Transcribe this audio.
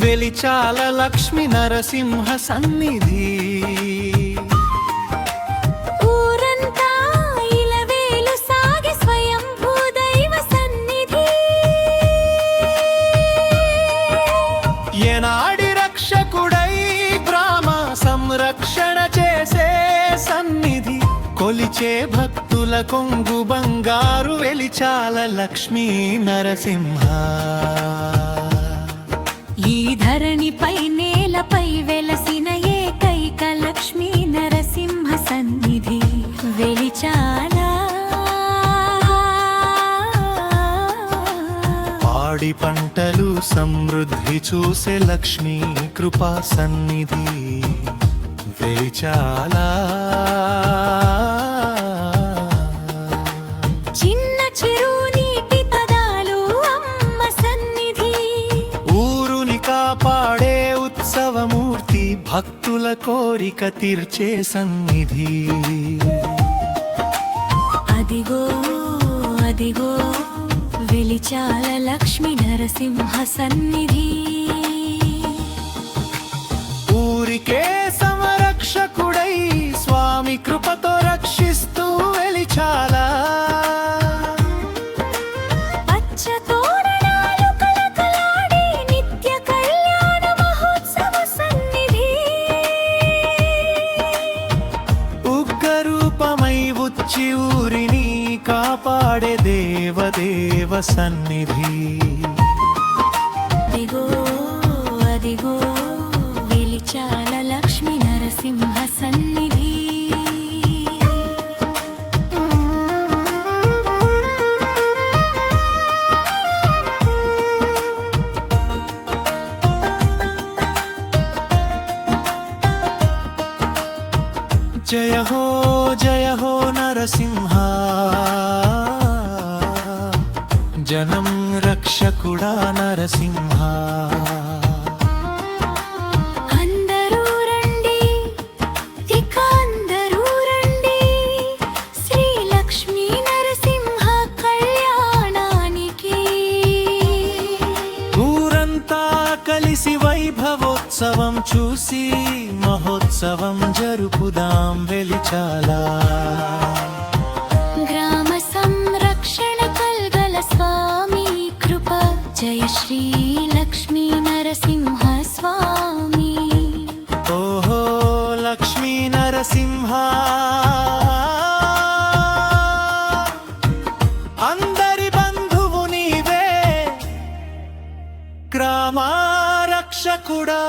వెలిచాల లక్ష్మీ నరసింహ సన్నిధి. ఊరంతా ఇలవేలు సాగి స్వయంభూ దైవ సన్నిధి. ఏనాడి రక్షకుడై గ్రామ సంరక్షణ చేసే సన్నిధి. కొలిచే భక్తుల కొంగు బంగారు వెలిచాల లక్ష్మీ నరసింహ. ఈ ధరణిపై నేలపై వెలసిన ఏకైక లక్ష్మీ నరసింహ సన్నిధి వెలిచాల. పాడి పంటలు సమృద్ధి చూసే లక్ష్మీ కృపా సన్నిధి వెలిచాల. చిన్న చిరు నీటి తదాలు అమ్మ సన్నిధి. ఊరుని కాపాడే ఉత్సవమూర్తి భక్తుల కోరిక తీర్చే సన్నిధి. అదిగో అదిగో వెలిచాల లక్ష్మీ నరసింహ సన్నిధి. ఊరికే సంరక్షకుడై స్వామి కృపతో రక్షిస్తూ వెలిచాల. పచ్చ తోరణాలు కళకళాడే నిత్య కళ్యాణ మహోత్సవ సన్నిధి. ఉగ్రరూపమై వచ్చి ఊరిని కాపాడే దేవదేవ సన్నిధి. అదిగో అదిగో వెలిచాల లక్ష్మీ నరసింహ సన్నిధి. జయ హో నరసింహ. జనం రక్షకుడా నరసింహ. అందరూ రండి ఇక అందరూ రండి శ్రీ లక్ష్మీ నరసింహ కళ్యాణానికి. ఊరంతా కలిసి వైభవోత్సవం చూసి మహోత్సవం జరుపుదాం వెలిచాల. గ్రామ సంరక్షణ కల్గల స్వామి కృప. జయ శ్రీ లక్ష్మీ నరసింహ స్వామి. ఓహో లక్ష్మీ నరసింహ. అందరి బంధువు నీవే గ్రామ రక్షకుడా.